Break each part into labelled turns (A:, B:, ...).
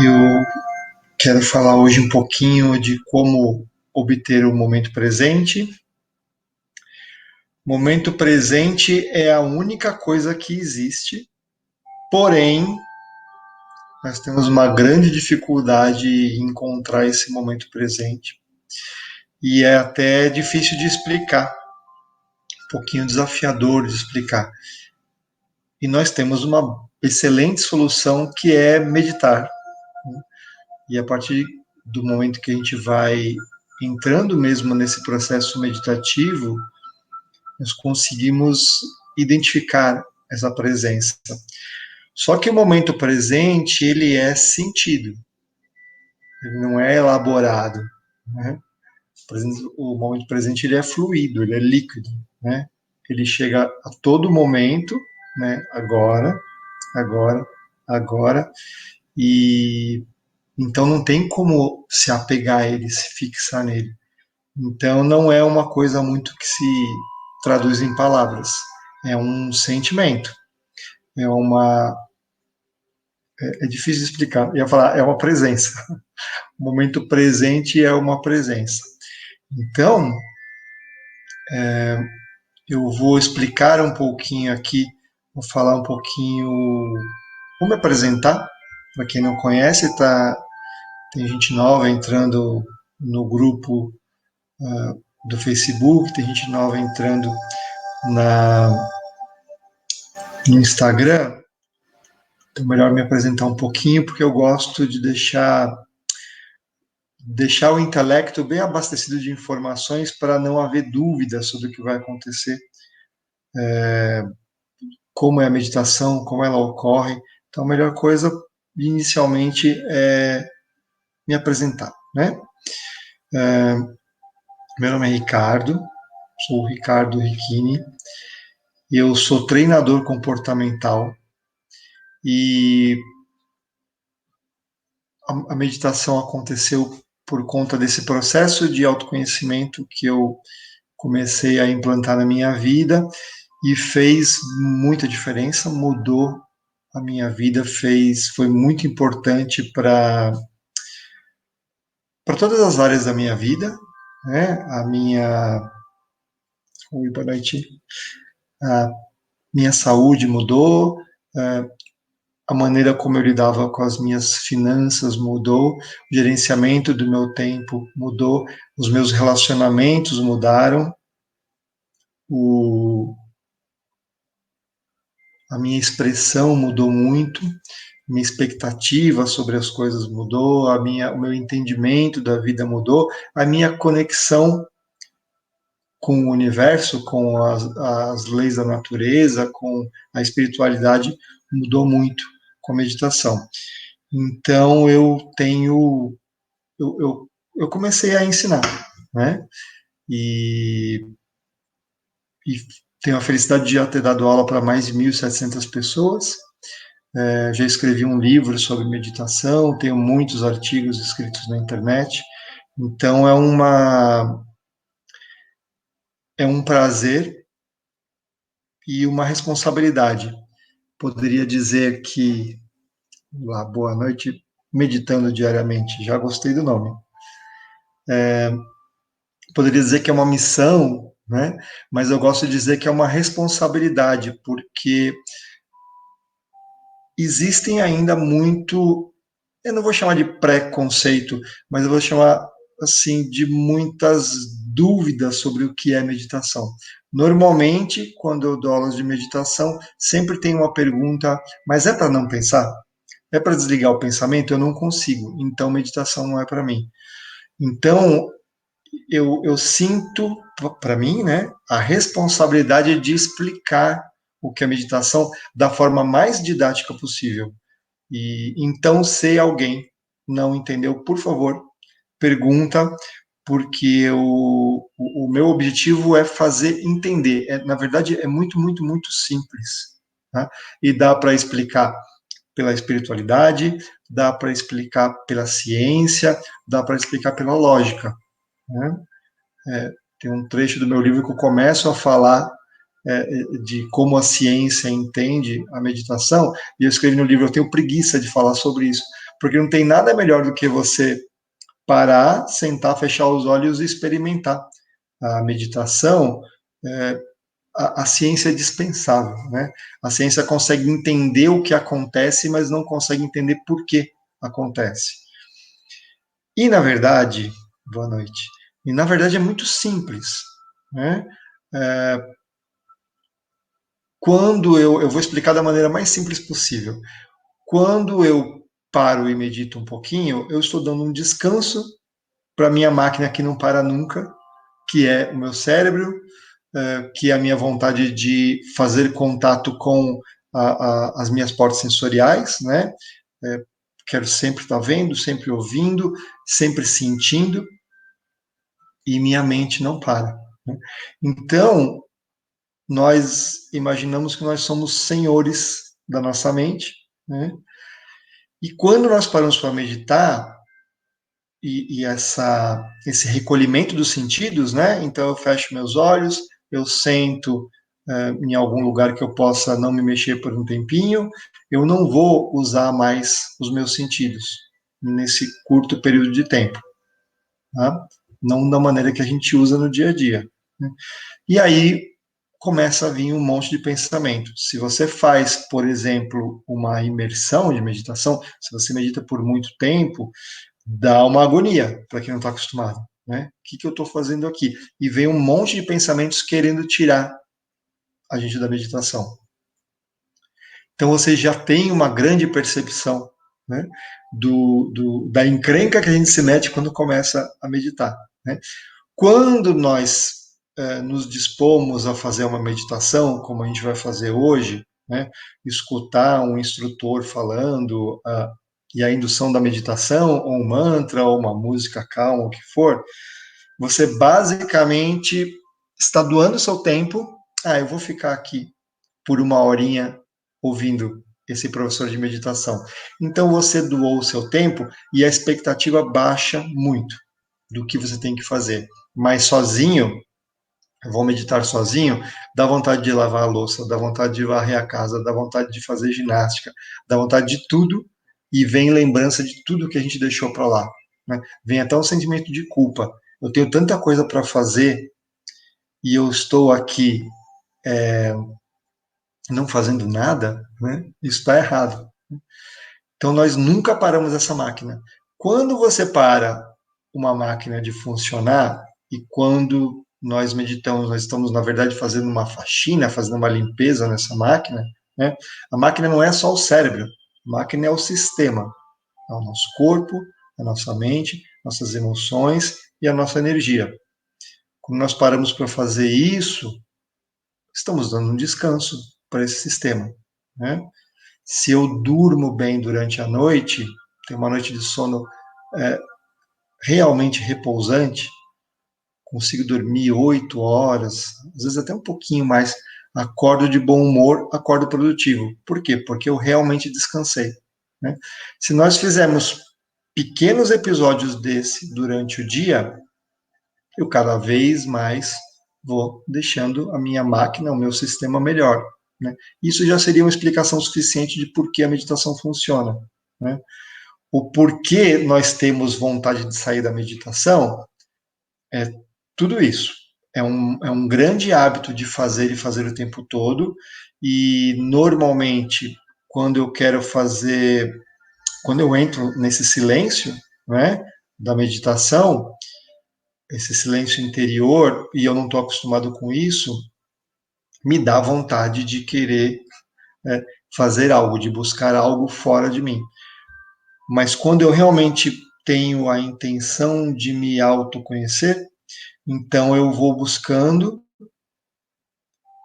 A: Eu quero falar hoje um pouquinho de como obter o momento presente. Momento presente é a única coisa que existe, porém, nós temos uma grande dificuldade em encontrar esse momento presente. E é até difícil de explicar, um pouquinho desafiador de explicar. E nós temos uma excelente solução que é meditar. E a partir do momento que a gente vai entrando mesmo nesse processo meditativo, nós conseguimos identificar essa presença. Só que o momento presente, ele é sentido, ele não é elaborado, né? O momento presente, ele é fluido, ele é líquido, né? Ele chega a todo momento, né? Agora, agora, agora, e então não tem como se apegar a ele, se fixar nele. Então não é uma coisa muito que se traduz em palavras, é um sentimento, é uma é difícil de explicar. Eu ia falar, é uma presença. O momento presente é uma presença. Então, eu vou explicar um pouquinho aqui, vou falar um pouquinho, vou me apresentar, para quem não conhece, tá, tem gente nova entrando no grupo do Facebook, tem gente nova entrando na, no Instagram, então melhor me apresentar um pouquinho, porque eu gosto de deixar o intelecto bem abastecido de informações para não haver dúvida sobre o que vai acontecer, como é a meditação, como ela ocorre. Então, a melhor coisa, inicialmente, é me apresentar, né? Meu nome é Ricardo, sou o Ricardo Ricchini, e eu sou treinador comportamental, e a meditação aconteceu por conta desse processo de autoconhecimento que eu comecei a implantar na minha vida, e fez muita diferença, mudou a minha vida, foi muito importante para todas as áreas da minha vida, né? Oi, boa noite. A minha saúde mudou, a maneira como eu lidava com as minhas finanças mudou, o gerenciamento do meu tempo mudou, os meus relacionamentos mudaram, o, a minha expressão mudou muito, minha expectativa sobre as coisas mudou, o meu entendimento da vida mudou, a minha conexão com o universo, com as leis da natureza, com a espiritualidade mudou muito com a meditação. Então eu comecei a ensinar, né? E, e tenho a felicidade de já ter dado aula para mais de 1.700 pessoas. Já escrevi um livro sobre meditação, tenho muitos artigos escritos na internet. Então é um prazer e uma responsabilidade. Poderia dizer que, lá, boa noite, meditando diariamente, já gostei do nome. Poderia dizer que é uma missão, né? Mas eu gosto de dizer que é uma responsabilidade, porque existem ainda muito, eu não vou chamar de preconceito, mas eu vou chamar assim de muitas dúvidas sobre o que é meditação. Normalmente, quando eu dou aulas de meditação, sempre tem uma pergunta, mas é para não pensar? É para desligar o pensamento? Eu não consigo, então meditação não é para mim. Então, eu sinto, para mim, né, a responsabilidade de explicar o que é meditação da forma mais didática possível. E então, se alguém não entendeu, por favor, pergunta, porque o meu objetivo é fazer entender. Na verdade, é muito, muito, muito simples. Tá? E dá para explicar pela espiritualidade, dá para explicar pela ciência, dá para explicar pela lógica. Né? Tem um trecho do meu livro que eu começo a falar de como a ciência entende a meditação, e eu escrevi no livro, eu tenho preguiça de falar sobre isso, Porque não tem nada melhor do que você parar, sentar, fechar os olhos e experimentar. A meditação, a ciência é dispensável, né? A ciência consegue entender o que acontece, mas não consegue entender por que acontece. E, na verdade, boa noite, e na verdade é muito simples, né? Quando eu vou explicar da maneira mais simples possível. Quando eu paro e medito um pouquinho, eu estou dando um descanso para a minha máquina que não para nunca, que é o meu cérebro, que é a minha vontade de fazer contato com as minhas portas sensoriais, né? Quero sempre estar vendo, sempre ouvindo, sempre sentindo, e minha mente não para, né? Então, nós imaginamos que nós somos senhores da nossa mente, né? E quando nós paramos para meditar, esse recolhimento dos sentidos, né? Então eu fecho meus olhos, eu sento em algum lugar que eu possa não me mexer por um tempinho, eu não vou usar mais os meus sentidos nesse curto período de tempo, tá? Não da maneira que a gente usa no dia a dia, né? E aí começa a vir um monte de pensamento. Se você faz, por exemplo, uma imersão de meditação, se você medita por muito tempo, dá uma agonia para quem não está acostumado, né? O que eu estou fazendo aqui? E vem um monte de pensamentos querendo tirar a gente da meditação. Então você já tem uma grande percepção, né, da encrenca que a gente se mete quando começa a meditar, né? Quando nós nos dispomos a fazer uma meditação, como a gente vai fazer hoje, né, escutar um instrutor falando, e a indução da meditação, ou um mantra, ou uma música calma, o que for, você basicamente está doando seu tempo. Eu vou ficar aqui por uma horinha ouvindo esse professor de meditação. Então você doou o seu tempo e a expectativa baixa muito do que você tem que fazer. Mas sozinho, eu vou meditar sozinho, dá vontade de lavar a louça, dá vontade de varrer a casa, dá vontade de fazer ginástica, dá vontade de tudo, e vem lembrança de tudo que a gente deixou para lá, né? Vem até um sentimento de culpa. Eu tenho tanta coisa para fazer e eu estou aqui não fazendo nada, né? Isso está errado. Então nós nunca paramos essa máquina. Quando você para uma máquina de funcionar, e quando nós meditamos, nós estamos, na verdade, fazendo uma faxina, fazendo uma limpeza nessa máquina, né? A máquina não é só o cérebro, a máquina é o sistema, é o nosso corpo, a nossa mente, nossas emoções e a nossa energia. Quando nós paramos para fazer isso, estamos dando um descanso para esse sistema, né? Se eu durmo bem durante a noite, tenho uma noite de sono é, realmente repousante, consigo dormir 8 horas, às vezes até um pouquinho mais, acordo de bom humor, acordo produtivo. Por quê? Porque eu realmente descansei, né? Se nós fizermos pequenos episódios desse durante o dia, eu cada vez mais vou deixando a minha máquina, o meu sistema melhor, né? Isso já seria uma explicação suficiente de por que a meditação funciona, né? O porquê nós temos vontade de sair da meditação é tudo isso. É um grande hábito de fazer e fazer o tempo todo, e normalmente, quando eu quero fazer, quando eu entro nesse silêncio, né, da meditação, esse silêncio interior, e eu não estou acostumado com isso, me dá vontade de querer é, fazer algo, de buscar algo fora de mim. Mas quando eu realmente tenho a intenção de me autoconhecer, então eu vou buscando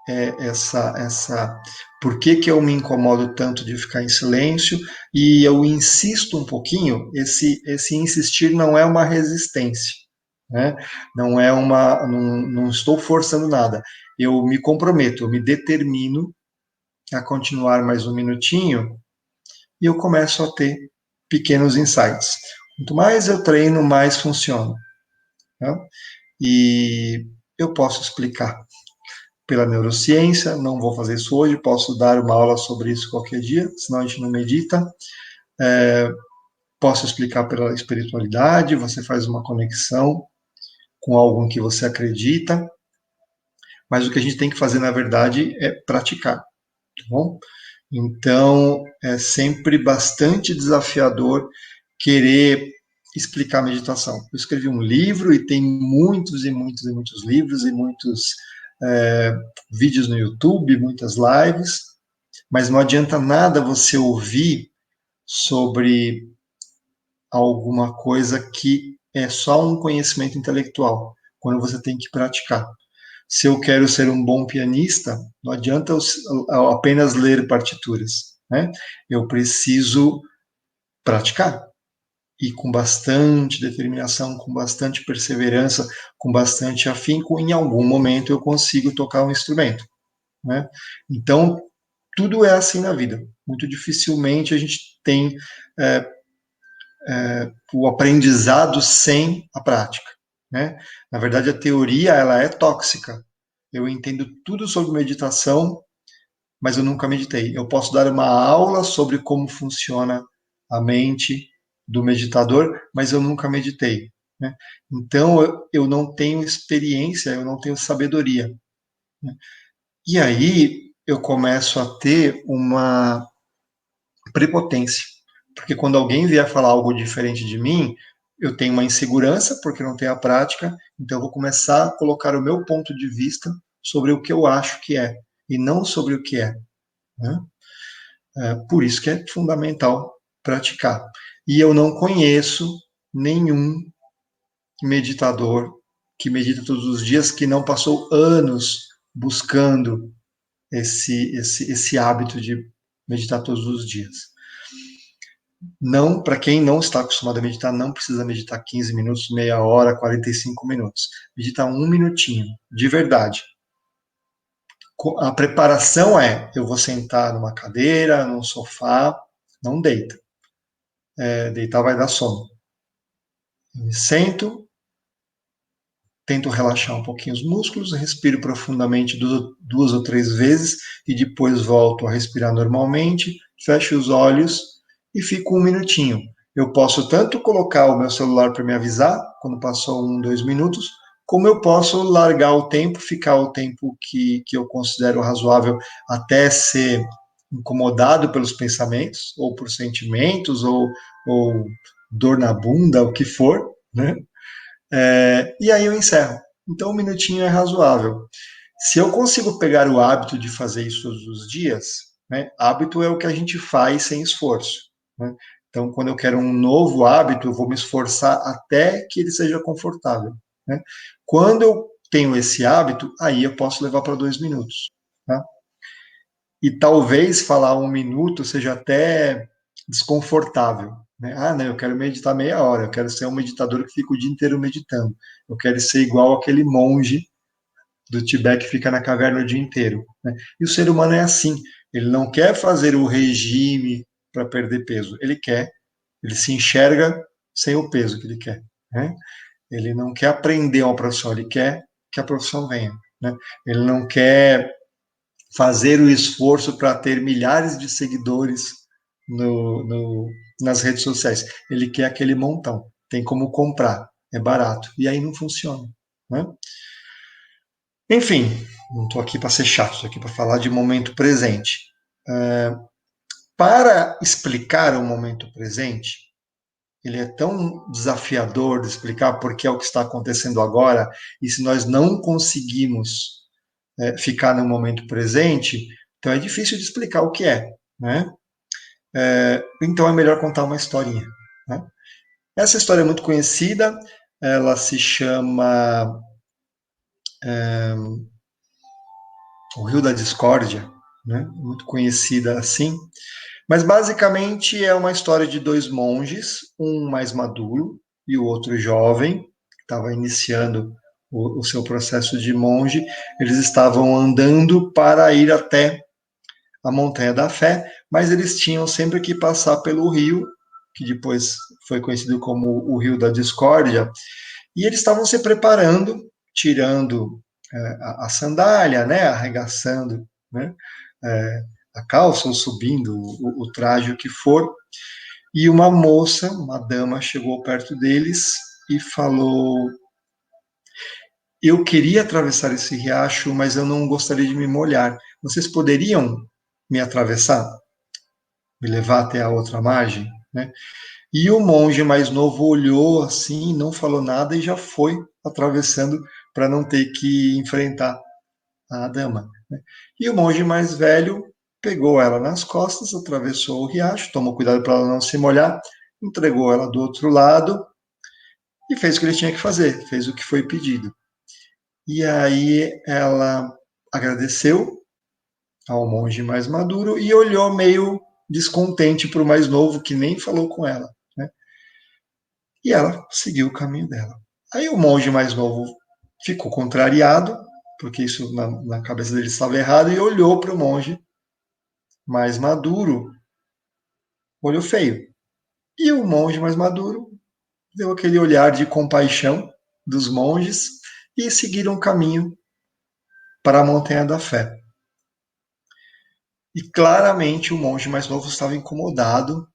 A: essa por que eu me incomodo tanto de ficar em silêncio, e eu insisto um pouquinho. Esse insistir não é uma resistência, né? Não é não estou forçando nada. Eu me comprometo, eu me determino a continuar mais um minutinho, e eu começo a ter pequenos insights. Quanto mais eu treino, mais funciona, né? E eu posso explicar pela neurociência, não vou fazer isso hoje, posso dar uma aula sobre isso qualquer dia, senão a gente não medita. posso explicar pela espiritualidade, você faz uma conexão com algo em que você acredita, mas o que a gente tem que fazer, na verdade, é praticar, tá bom? Então, é sempre bastante desafiador querer explicar a meditação. Eu escrevi um livro e tem muitos e muitos e muitos livros e muitos é, vídeos no YouTube, muitas lives, mas não adianta nada você ouvir sobre alguma coisa que é só um conhecimento intelectual, quando você tem que praticar. Se eu quero ser um bom pianista, não adianta eu apenas ler partituras, né? Eu preciso praticar e com bastante determinação, com bastante perseverança, com bastante afinco, em algum momento eu consigo tocar um instrumento, né? Então, tudo é assim na vida. Muito dificilmente a gente tem é, o aprendizado sem a prática, né? Na verdade, a teoria ela é tóxica. Eu entendo tudo sobre meditação, mas eu nunca meditei. Eu posso dar uma aula sobre como funciona a mente do meditador, mas eu nunca meditei, né? Então eu não tenho experiência, eu não tenho sabedoria, né? E aí eu começo a ter uma prepotência, porque quando alguém vier falar algo diferente de mim, eu tenho uma insegurança porque não tenho a prática, então eu vou começar a colocar o meu ponto de vista sobre o que eu acho que é e não sobre o que é, né? Por isso que é fundamental praticar. E eu não conheço nenhum meditador que medita todos os dias que não passou anos buscando esse hábito de meditar todos os dias. Não, para quem não está acostumado a meditar, não precisa meditar 15 minutos, meia hora, 45 minutos. Medita um minutinho, de verdade. A preparação é, eu vou sentar numa cadeira, num sofá, não deita. Deitar vai dar sono. Eu me sento, tento relaxar um pouquinho os músculos, respiro profundamente 2 ou 3 vezes e depois volto a respirar normalmente, fecho os olhos e fico um minutinho. Eu posso tanto colocar o meu celular para me avisar quando passou 1, 2 minutos, como eu posso largar o tempo, ficar o tempo que eu considero razoável até ser incomodado pelos pensamentos, ou por sentimentos, ou dor na bunda, o que for, né? E aí eu encerro. Então, um minutinho é razoável. Se eu consigo pegar o hábito de fazer isso todos os dias, né? Hábito é o que a gente faz sem esforço, né? Então, quando eu quero um novo hábito, eu vou me esforçar até que ele seja confortável, né? Quando eu tenho esse hábito, aí eu posso levar para 2 minutos, tá? E talvez falar 1 minuto seja até desconfortável, né? Ah, não, eu quero meditar meia hora, eu quero ser um meditador que fica o dia inteiro meditando, eu quero ser igual aquele monge do Tibete que fica na caverna o dia inteiro, né? E o ser humano é assim, ele não quer fazer o regime para perder peso, ele se enxerga sem o peso que ele quer, né? Ele não quer aprender uma profissão, ele quer que a profissão venha, né? Ele não quer fazer o esforço para ter milhares de seguidores nas redes sociais. Ele quer aquele montão. Tem como comprar, é barato. E aí não funciona, né? Enfim, não estou aqui para ser chato, estou aqui para falar de momento presente. Para explicar o momento presente, ele é tão desafiador de explicar porque é o que está acontecendo agora, e se nós não conseguimos ficar no momento presente, então é difícil de explicar o que é, né? Então é melhor contar uma historinha, né? Essa história é muito conhecida, ela se chama O Rio da Discórdia, né? Muito conhecida assim, mas basicamente é uma história de dois monges, um mais maduro e o outro jovem, que estava iniciando o seu processo de monge. Eles estavam andando para ir até a Montanha da Fé, mas eles tinham sempre que passar pelo rio, que depois foi conhecido como o Rio da Discórdia, e eles estavam se preparando, tirando a sandália, né, arregaçando, né, a calça ou subindo o traje, o que for, E uma moça, uma dama, chegou perto deles e falou: eu queria atravessar esse riacho, mas eu não gostaria de me molhar. Vocês poderiam me atravessar, me levar até a outra margem, né? E o monge mais novo olhou assim, não falou nada e já foi atravessando para não ter que enfrentar a dama, né? E o monge mais velho pegou ela nas costas, atravessou o riacho, tomou cuidado para ela não se molhar, entregou ela do outro lado e fez o que ele tinha que fazer, fez o que foi pedido. E aí ela agradeceu ao monge mais maduro e olhou meio descontente para o mais novo, que nem falou com ela, né? E ela seguiu o caminho dela. Aí o monge mais novo ficou contrariado, porque isso na cabeça dele estava errado, e olhou para o monge mais maduro, olhou feio. E o monge mais maduro deu aquele olhar de compaixão dos monges e seguiram o caminho para a Montanha da Fé. E claramente o monge mais novo estava incomodado,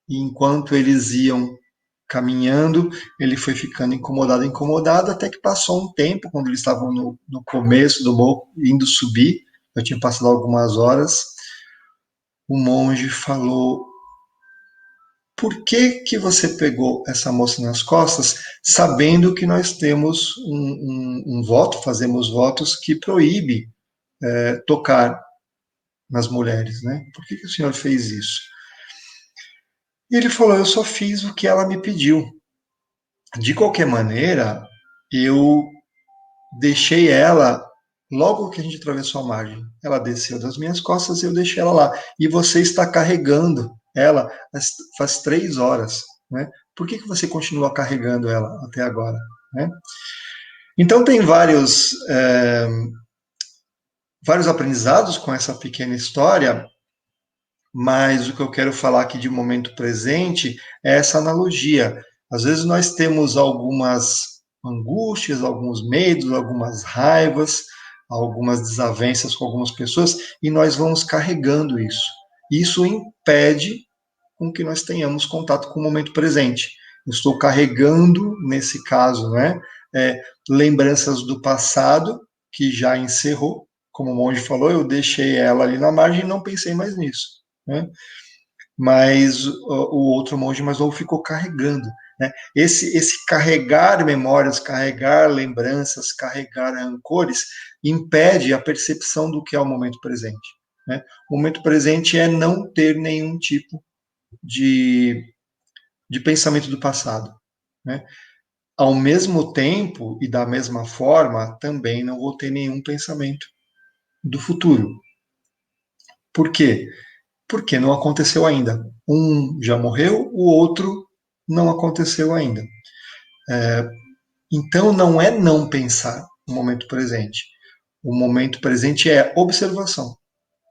A: e enquanto eles iam caminhando, ele foi ficando incomodado, incomodado, até que passou um tempo, quando eles estavam no começo do morro, indo subir, eu tinha passado algumas horas, o monge falou: por que que você pegou essa moça nas costas, sabendo que nós temos um voto, fazemos votos que proíbe tocar nas mulheres, né? Por que que o senhor fez isso? E ele falou: eu só fiz o que ela me pediu. De qualquer maneira, eu deixei ela logo que a gente atravessou a margem. Ela desceu das minhas costas e eu deixei ela lá. E você está carregando ela faz 3 horas, né? Por que que você continua carregando ela até agora, né? Então tem vários aprendizados com essa pequena história, mas o que eu quero falar aqui de momento presente é essa analogia. Às vezes nós temos algumas angústias, alguns medos, algumas raivas, algumas desavenças com algumas pessoas e nós vamos carregando isso. Isso impede com que nós tenhamos contato com o momento presente. Eu estou carregando, nesse caso, né, lembranças do passado que já encerrou. Como o monge falou, eu deixei ela ali na margem e não pensei mais nisso, né? Mas o outro monge mais novo ficou carregando, né? Esse carregar memórias, carregar lembranças, carregar rancores, impede a percepção do que é o momento presente, né? O momento presente é não ter nenhum tipo de, de pensamento do passado, né? Ao mesmo tempo e da mesma forma, também não vou ter nenhum pensamento do futuro. Por quê? Porque não aconteceu ainda. Um já morreu, o outro não aconteceu ainda. Então não é não pensar no momento presente. O momento presente é observação.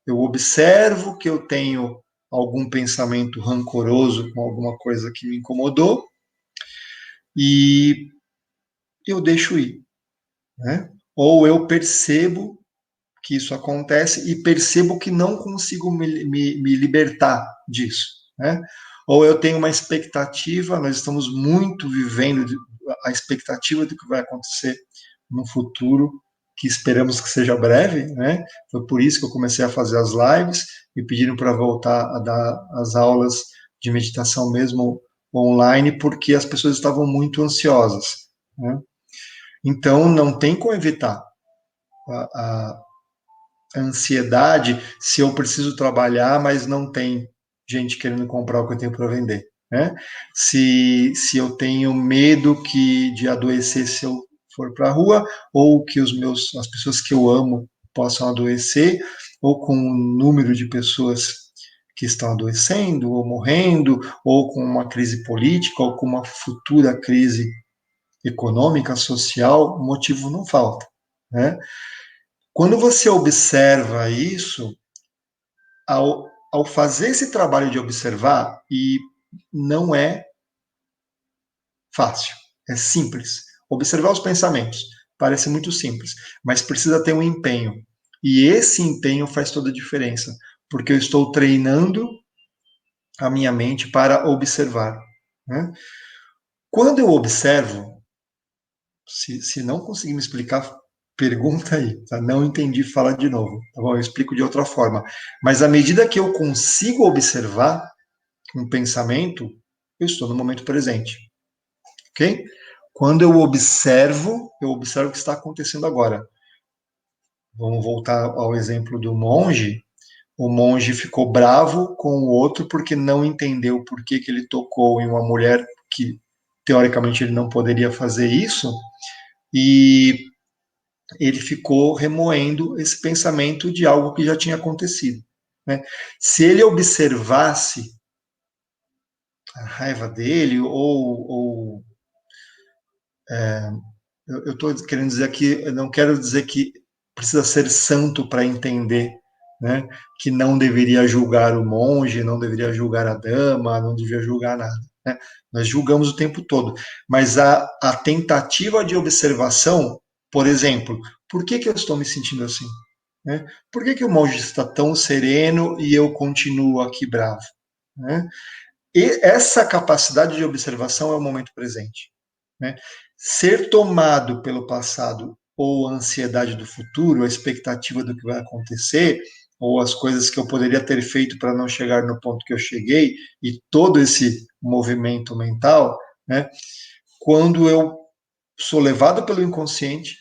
A: Eu observo que eu tenho algum pensamento rancoroso com alguma coisa que me incomodou e eu deixo ir, né? Ou eu percebo que isso acontece e percebo que não consigo me libertar disso, né? Ou eu tenho uma expectativa, nós estamos muito vivendo a expectativa do que vai acontecer no futuro, que esperamos que seja breve, né? Foi por isso que eu comecei a fazer as lives, me pediram para voltar a dar as aulas de meditação mesmo online, porque as pessoas estavam muito ansiosas, né? Então, não tem como evitar a ansiedade se eu preciso trabalhar, mas não tem gente querendo comprar o que eu tenho para vender, né? Se eu tenho medo de adoecer se eu for para a rua, ou que as pessoas que eu amo possam adoecer, ou com um número de pessoas que estão adoecendo ou morrendo, ou com uma crise política, ou com uma futura crise econômica, social, motivo não falta, né? Quando você observa isso, ao fazer esse trabalho de observar, e não é fácil, é simples. Observar os pensamentos parece muito simples, mas precisa ter um empenho. E esse empenho faz toda a diferença, porque eu estou treinando a minha mente para observar, né? Quando eu observo, se não conseguir me explicar, pergunta aí, tá? Não entendi, fala de novo, tá bom? Eu explico de outra forma. Mas à medida que eu consigo observar um pensamento, eu estou no momento presente, ok? Quando eu observo o que está acontecendo agora. Vamos voltar ao exemplo do monge. O monge ficou bravo com o outro porque não entendeu por que ele tocou em uma mulher que, teoricamente, ele não poderia fazer isso. E ele ficou remoendo esse pensamento de algo que já tinha acontecido, né? Se ele observasse a raiva dele, ou eu estou querendo dizer aqui, eu não quero dizer que precisa ser santo para entender, né? Que não deveria julgar o monge, não deveria julgar a dama, não deveria julgar nada, né? Nós julgamos o tempo todo, mas a tentativa de observação, por exemplo, por que eu estou me sentindo assim? Né? Por que o monge está tão sereno e eu continuo aqui bravo? Né? E essa capacidade de observação é o momento presente. Né? Ser tomado pelo passado ou a ansiedade do futuro, a expectativa do que vai acontecer, ou as coisas que eu poderia ter feito para não chegar no ponto que eu cheguei, e todo esse movimento mental, né? Quando eu sou levado pelo inconsciente,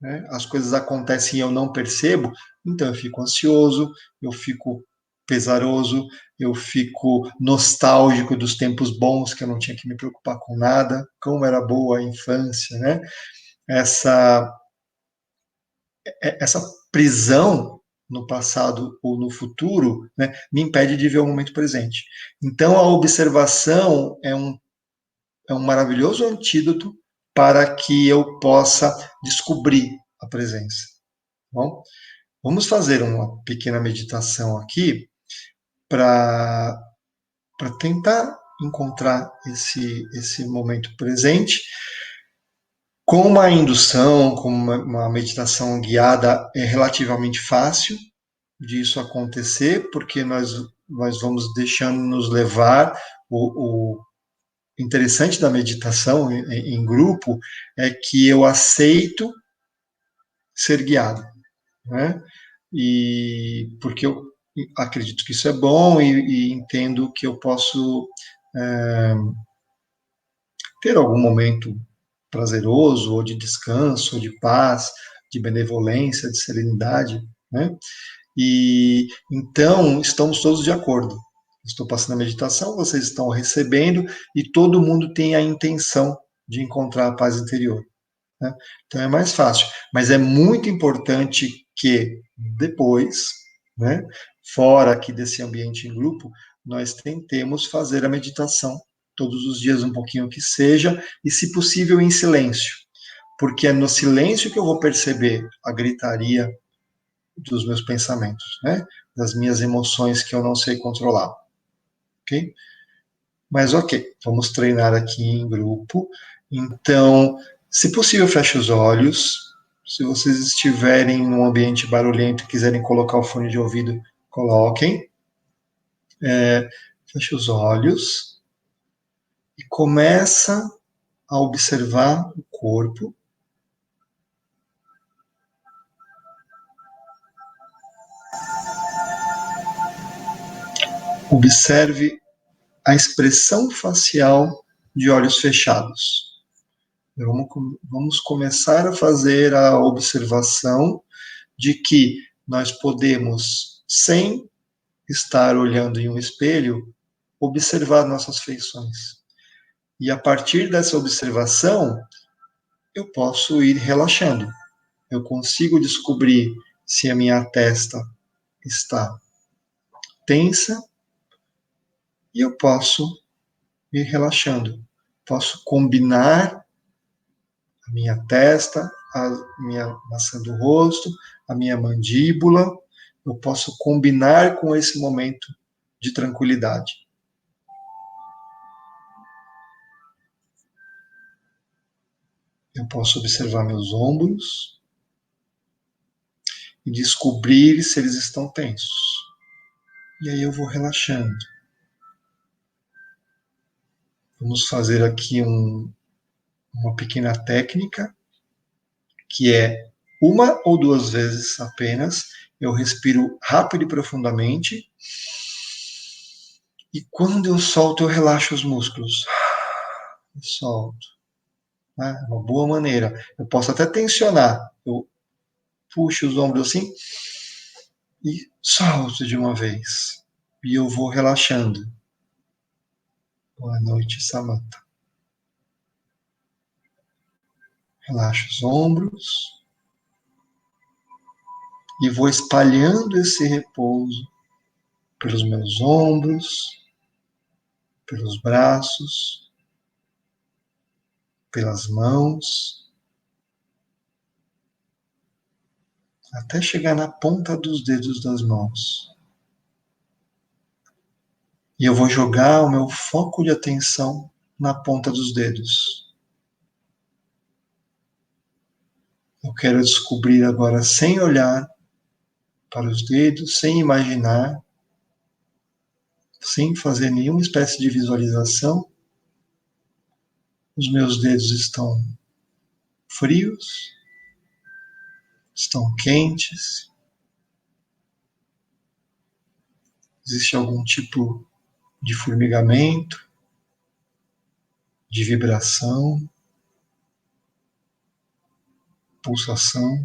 A: né? As coisas acontecem e eu não percebo, então eu fico ansioso, eu fico pesaroso, eu fico nostálgico dos tempos bons que eu não tinha que me preocupar com nada, como era boa a infância, né? Essa, essa prisão no passado ou no futuro, né, me impede de ver o momento presente. Então, a observação é um maravilhoso antídoto para que eu possa descobrir a presença. Tá bom, vamos fazer uma pequena meditação aqui para tentar encontrar esse momento presente. Com uma indução, com uma meditação guiada, é relativamente fácil disso acontecer, porque nós vamos deixando nos levar. O interessante da meditação em grupo é que eu aceito ser guiado, né? E porque eu acredito que isso é bom e entendo que eu posso é, ter algum momento prazeroso, ou de descanso, ou de paz, de benevolência, de serenidade, né? E então estamos todos de acordo. Estou passando a meditação, vocês estão recebendo e todo mundo tem a intenção de encontrar a paz interior, né? Então é mais fácil, mas é muito importante que depois, né, fora aqui desse ambiente em grupo, nós tentemos fazer a meditação todos os dias, um pouquinho que seja, e se possível em silêncio, porque é no silêncio que eu vou perceber a gritaria dos meus pensamentos, né, das minhas emoções que eu não sei controlar, ok? Mas ok, vamos treinar aqui em grupo. Então, se possível, feche os olhos. Se vocês estiverem num ambiente barulhento e quiserem colocar o fone de ouvido, coloquem. Feche os olhos e começa a observar o corpo. Observe a expressão facial de olhos fechados. Vamos começar a fazer a observação de que nós podemos, sem estar olhando em um espelho, observar nossas feições. E a partir dessa observação, eu posso ir relaxando. Eu consigo descobrir se a minha testa está tensa e eu posso ir relaxando. Posso combinar a minha testa, a minha maçã do rosto, a minha mandíbula. Eu posso combinar com esse momento de tranquilidade. Eu posso observar meus ombros e descobrir se eles estão tensos. E aí eu vou relaxando. Vamos fazer aqui uma pequena técnica, que é uma ou duas vezes apenas. Eu respiro rápido e profundamente. E quando eu solto, eu relaxo os músculos. Eu solto. Né? É uma boa maneira. Eu posso até tensionar. Eu puxo os ombros assim e solto de uma vez. E eu vou relaxando. Boa noite, Samantha. Relaxo os ombros e vou espalhando esse repouso pelos meus ombros, pelos braços, pelas mãos, até chegar na ponta dos dedos das mãos. E eu vou jogar o meu foco de atenção na ponta dos dedos. Eu quero descobrir agora, sem olhar para os dedos, sem imaginar, sem fazer nenhuma espécie de visualização, os meus dedos estão frios, estão quentes, existe algum tipo de formigamento, de vibração, pulsação.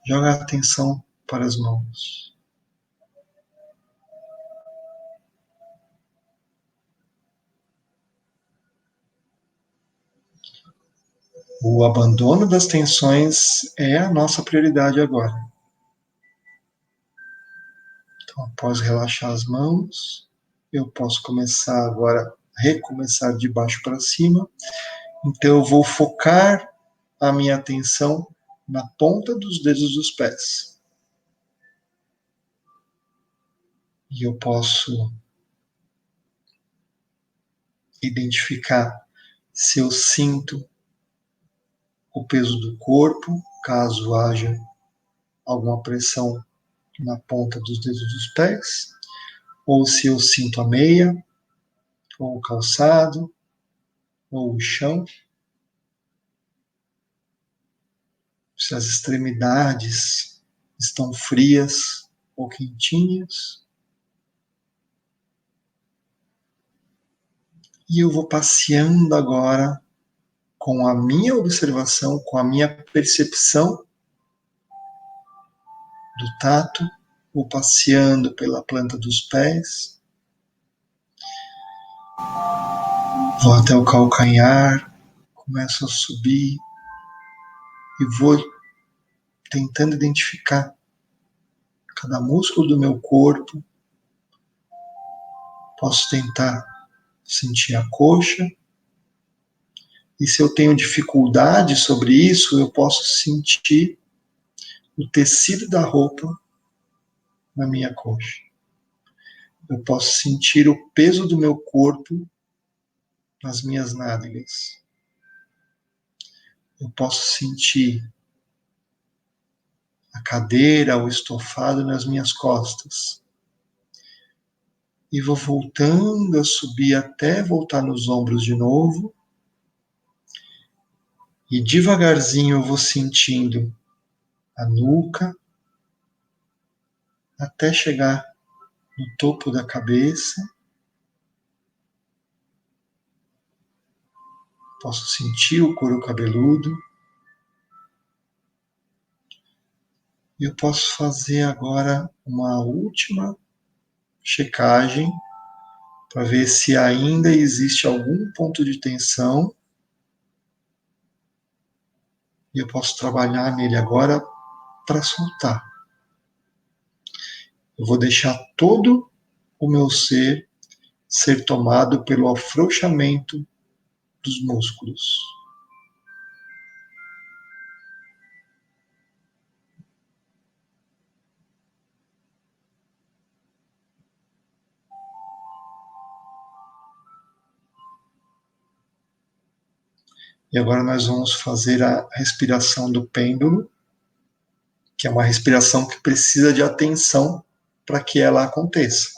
A: Joga a atenção para as mãos. O abandono das tensões é a nossa prioridade agora. Então, após relaxar as mãos, eu posso começar agora, recomeçar de baixo para cima. Então, eu vou focar a minha atenção na ponta dos dedos dos pés. E eu posso identificar se eu sinto o peso do corpo, caso haja alguma pressão na ponta dos dedos dos pés, ou se eu sinto a meia, ou o calçado, ou o chão, se as extremidades estão frias ou quentinhas. E eu vou passeando agora com a minha observação, com a minha percepção do tato, vou passeando pela planta dos pés, vou até o calcanhar, começo a subir e vou tentando identificar cada músculo do meu corpo. Posso tentar sentir a coxa. E se eu tenho dificuldade sobre isso, eu posso sentir o tecido da roupa na minha coxa. Eu posso sentir o peso do meu corpo nas minhas nádegas. Eu posso sentir a cadeira, o estofado nas minhas costas. E vou voltando a subir até voltar nos ombros de novo. E devagarzinho eu vou sentindo a nuca até chegar no topo da cabeça. Posso sentir o couro cabeludo. E eu posso fazer agora uma última checagem para ver se ainda existe algum ponto de tensão. E eu posso trabalhar nele agora para soltar. Eu vou deixar todo o meu ser tomado pelo afrouxamento dos músculos. E agora nós vamos fazer a respiração do pêndulo, que é uma respiração que precisa de atenção para que ela aconteça.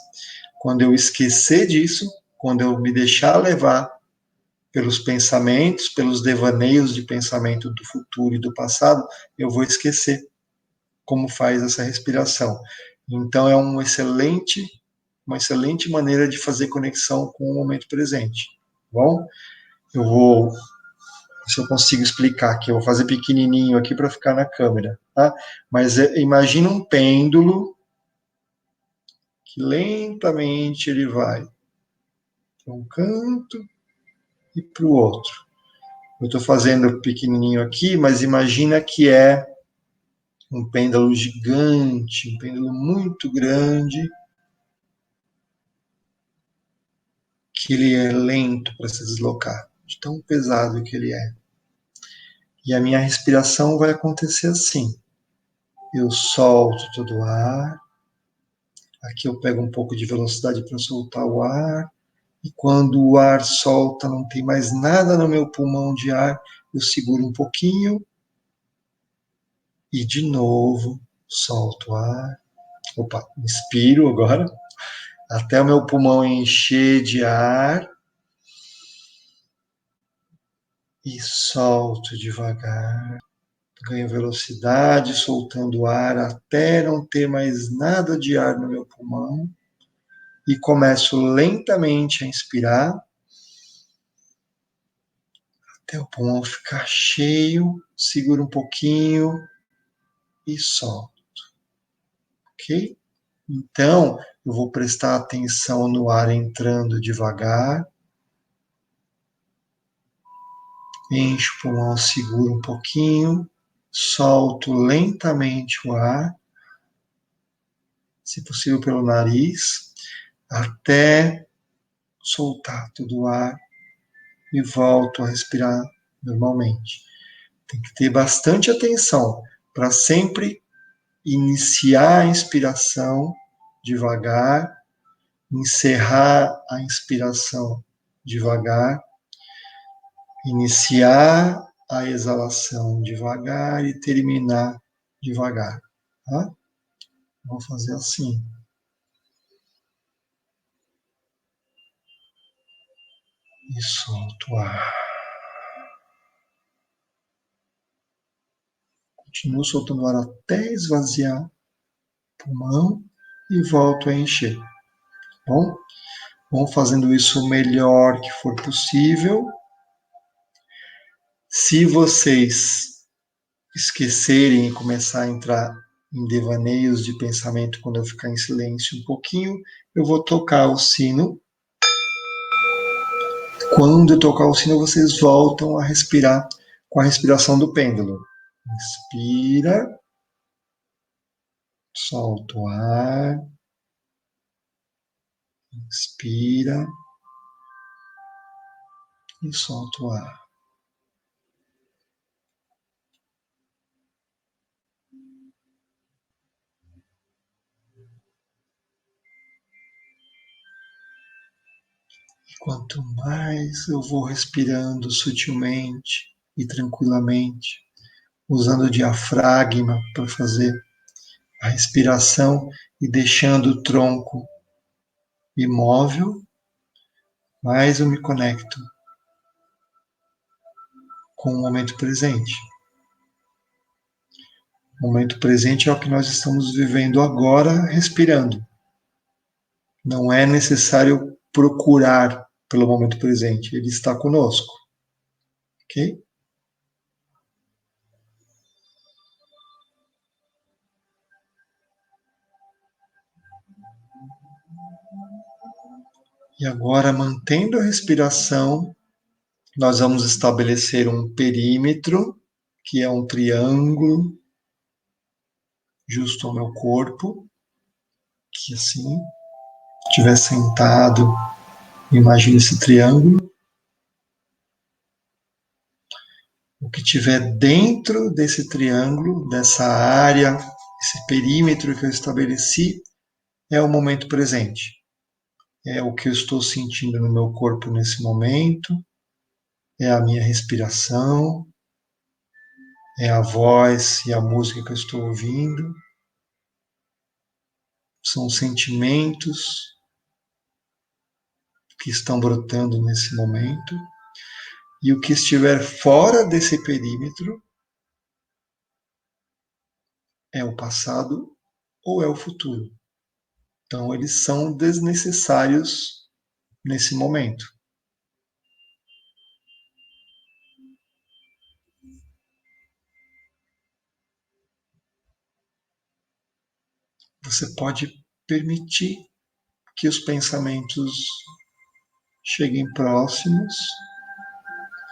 A: Quando eu esquecer disso, quando eu me deixar levar pelos pensamentos, pelos devaneios de pensamento do futuro e do passado, eu vou esquecer como faz essa respiração. Então é uma excelente maneira de fazer conexão com o momento presente. Tá bom? Eu vou, se eu consigo explicar aqui, eu vou fazer pequenininho aqui para ficar na câmera, tá? Mas imagina um pêndulo que lentamente ele vai para um canto e para o outro. Eu estou fazendo pequenininho aqui, mas imagina que é um pêndulo gigante, um pêndulo muito grande, que ele é lento para se deslocar, de tão pesado que ele é. E a minha respiração vai acontecer assim. Eu solto todo o ar. Aqui eu pego um pouco de velocidade para soltar o ar. E quando o ar solta, não tem mais nada no meu pulmão de ar, eu seguro um pouquinho e de novo solto o ar. Opa, inspiro agora, até o meu pulmão encher de ar e solto devagar. Ganho velocidade, soltando ar até não ter mais nada de ar no meu pulmão. E começo lentamente a inspirar, até o pulmão ficar cheio, seguro um pouquinho e solto, ok? Então, eu vou prestar atenção no ar entrando devagar, encho o pulmão, seguro um pouquinho, solto lentamente o ar, se possível pelo nariz, até soltar todo o ar e volto a respirar normalmente. Tem que ter bastante atenção para sempre iniciar a inspiração devagar, encerrar a inspiração devagar, iniciar a exalação devagar e terminar devagar. Tá? Vou fazer assim. E solto o ar. Continuo soltando o ar até esvaziar o pulmão e volto a encher. Bom, vão fazendo isso o melhor que for possível. Se vocês esquecerem e começar a entrar em devaneios de pensamento quando eu ficar em silêncio um pouquinho, eu vou tocar o sino. Quando eu tocar o sino, vocês voltam a respirar com a respiração do pêndulo. Inspira, solta o ar, inspira e solta o ar. E quanto mais eu vou respirando sutilmente e tranquilamente, usando o diafragma para fazer a respiração e deixando o tronco imóvel, mais eu me conecto com o momento presente. O momento presente é o que nós estamos vivendo agora, respirando. Não é necessário procurar pelo momento presente, ele está conosco. Ok? E agora, mantendo a respiração, nós vamos estabelecer um perímetro, que é um triângulo, justo ao meu corpo, que assim, estiver sentado, imagine esse triângulo. O que tiver dentro desse triângulo, dessa área, esse perímetro que eu estabeleci, é o momento presente. É o que eu estou sentindo no meu corpo nesse momento, é a minha respiração, é a voz e a música que eu estou ouvindo, são sentimentos, que estão brotando nesse momento, e o que estiver fora desse perímetro é o passado ou é o futuro. Então, eles são desnecessários nesse momento. Você pode permitir que os pensamentos cheguem próximos,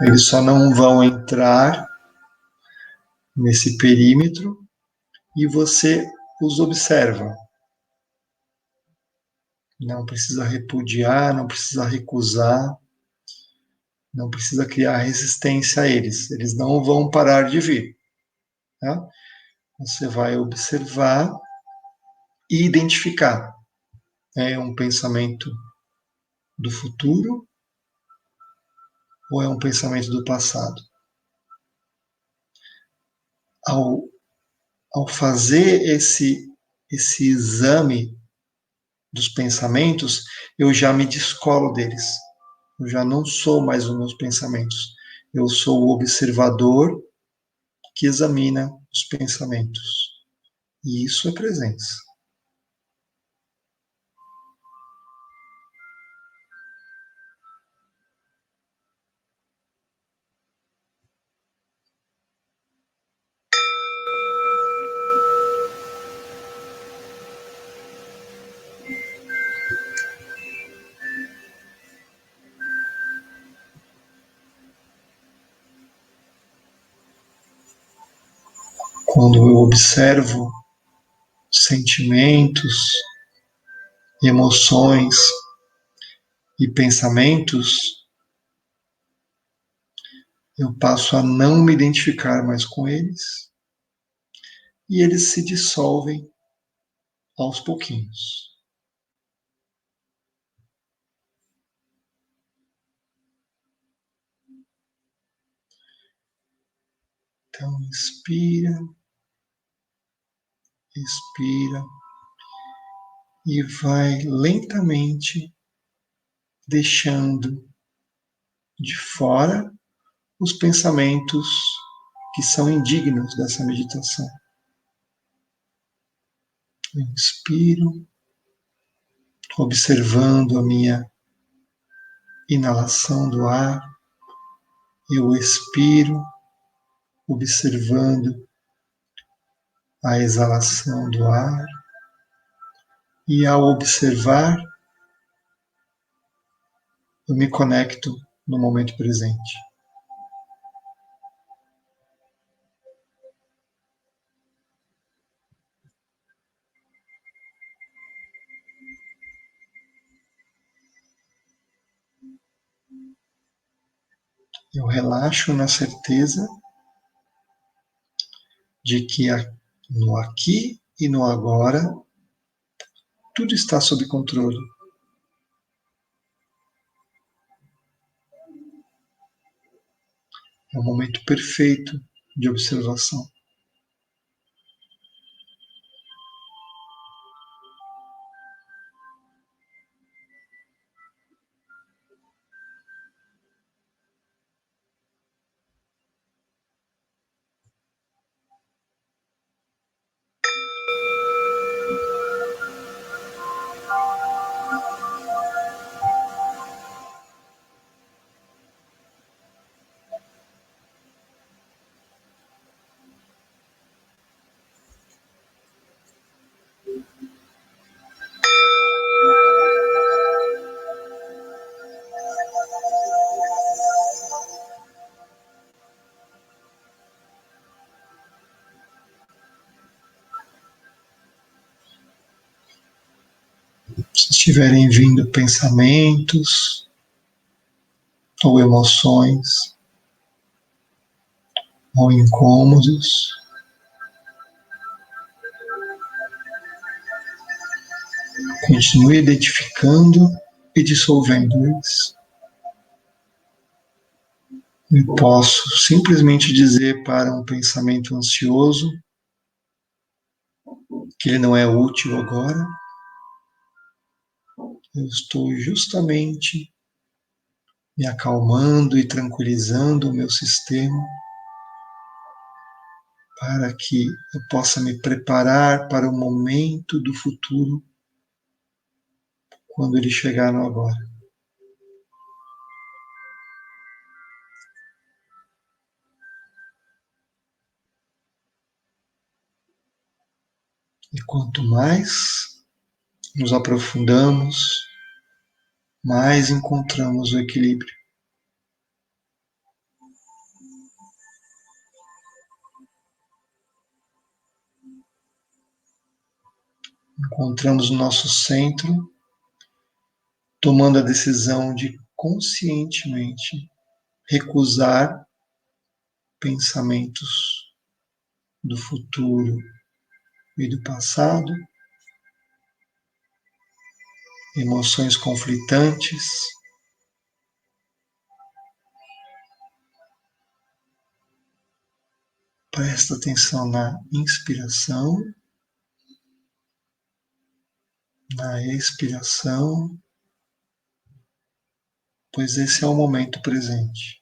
A: eles só não vão entrar nesse perímetro e você os observa. Não precisa repudiar, não precisa recusar, não precisa criar resistência a eles. Eles não vão parar de vir. Tá? Você vai observar e identificar. É um pensamento do futuro ou é um pensamento do passado? Ao, ao fazer esse exame dos pensamentos, eu já me descolo deles. Eu já não sou mais os meus pensamentos. Eu sou o observador que examina os pensamentos. E isso é presença. Quando eu observo sentimentos, emoções e pensamentos, eu passo a não me identificar mais com eles e eles se dissolvem aos pouquinhos. Então, inspira, expira e vai lentamente deixando de fora os pensamentos que são indignos dessa meditação. Eu inspiro, observando a minha inalação do ar, eu expiro, observando a exalação do ar, e ao observar, eu me conecto no momento presente. Eu relaxo na certeza de que no aqui e no agora tudo está sob controle. É o momento perfeito de observação. Se estiverem vindo pensamentos ou emoções ou incômodos, continue identificando e dissolvendo eles. Eu posso simplesmente dizer para um pensamento ansioso que ele não é útil agora. Eu estou justamente me acalmando e tranquilizando o meu sistema, para que eu possa me preparar para o momento do futuro, quando ele chegar no agora. E quanto mais nos aprofundamos, mais encontramos o equilíbrio. Encontramos o nosso centro, tomando a decisão de conscientemente recusar pensamentos do futuro e do passado, emoções conflitantes. Presta atenção na inspiração, na expiração, pois esse é o momento presente.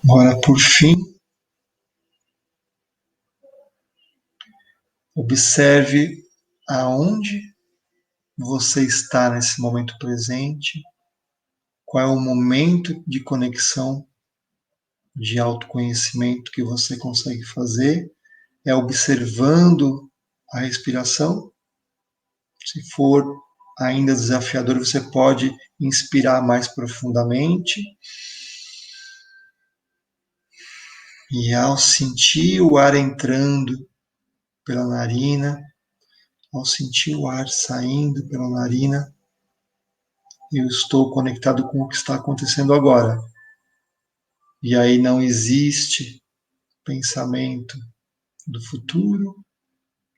A: Agora, por fim, observe aonde você está nesse momento presente, qual é o momento de conexão, de autoconhecimento que você consegue fazer, é observando a respiração. Se for ainda desafiador, você pode inspirar mais profundamente. E ao sentir o ar entrando pela narina, ao sentir o ar saindo pela narina, eu estou conectado com o que está acontecendo agora. E aí não existe pensamento do futuro,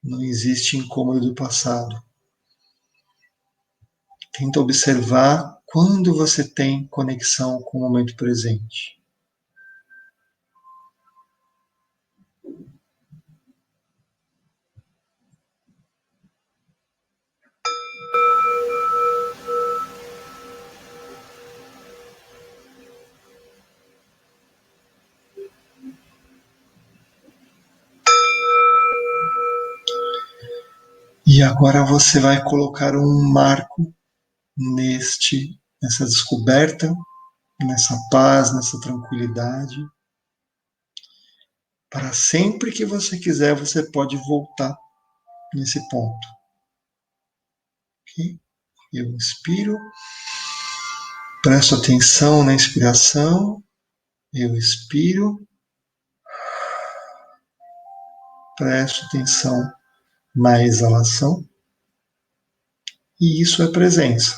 A: não existe incômodo do passado. Tenta observar quando você tem conexão com o momento presente. E agora você vai colocar um marco nessa descoberta, nessa paz, nessa tranquilidade. Para sempre que você quiser, você pode voltar nesse ponto. Okay? Eu inspiro, presto atenção na inspiração, eu expiro, presto atenção na exalação, e isso é presença.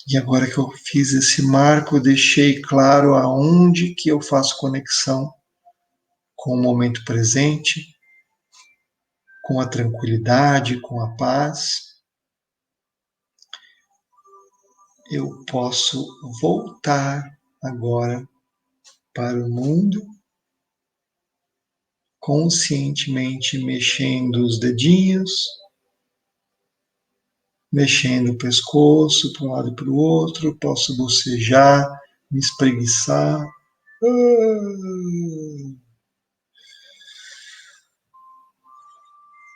A: E agora que eu fiz esse marco, eu deixei claro aonde que eu faço conexão com o momento presente, com a tranquilidade, com a paz. Eu posso voltar agora para o mundo, conscientemente mexendo os dedinhos, mexendo o pescoço para um lado e para o outro, posso bocejar, me espreguiçar.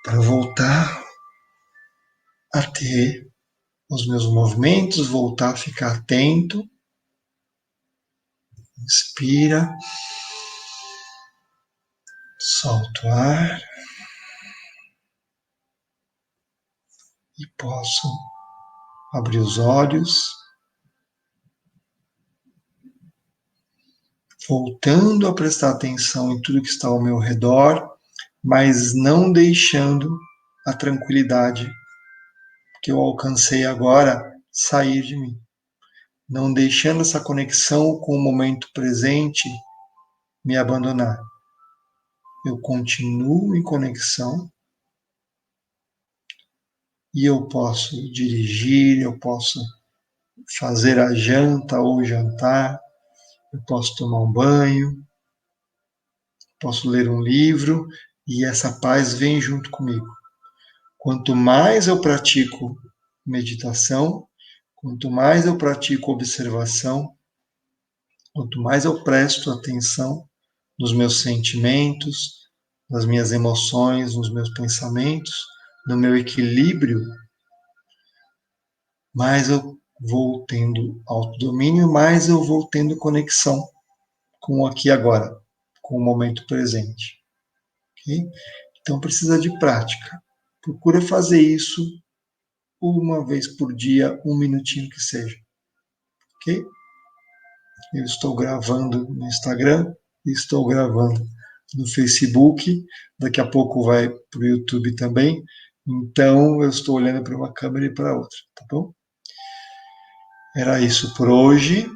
A: Para voltar a ter os meus movimentos, voltar a ficar atento. Inspira, solta o ar e posso abrir os olhos, voltando a prestar atenção em tudo que está ao meu redor, mas não deixando a tranquilidade que eu alcancei agora sair de mim, não deixando essa conexão com o momento presente me abandonar. Eu continuo em conexão e eu posso dirigir, eu posso fazer a janta ou jantar, eu posso tomar um banho, posso ler um livro e essa paz vem junto comigo. Quanto mais eu pratico meditação, quanto mais eu pratico observação, quanto mais eu presto atenção nos meus sentimentos, nas minhas emoções, nos meus pensamentos, no meu equilíbrio, mais eu vou tendo autodomínio, mais eu vou tendo conexão com o aqui e agora, com o momento presente. Okay? Então precisa de prática. Procura fazer isso uma vez por dia, um minutinho que seja. Ok? Eu estou gravando no Instagram, estou gravando no Facebook, daqui a pouco vai para o YouTube também. Então eu estou olhando para uma câmera e para outra, tá bom? Era isso por hoje.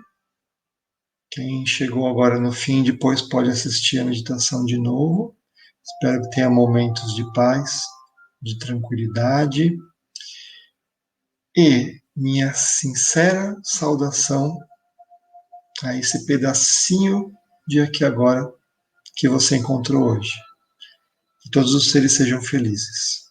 A: Quem chegou agora no fim, depois pode assistir a meditação de novo. Espero que tenha momentos de paz, de tranquilidade. E minha sincera saudação a esse pedacinho de aqui agora que você encontrou hoje. Que todos os seres sejam felizes.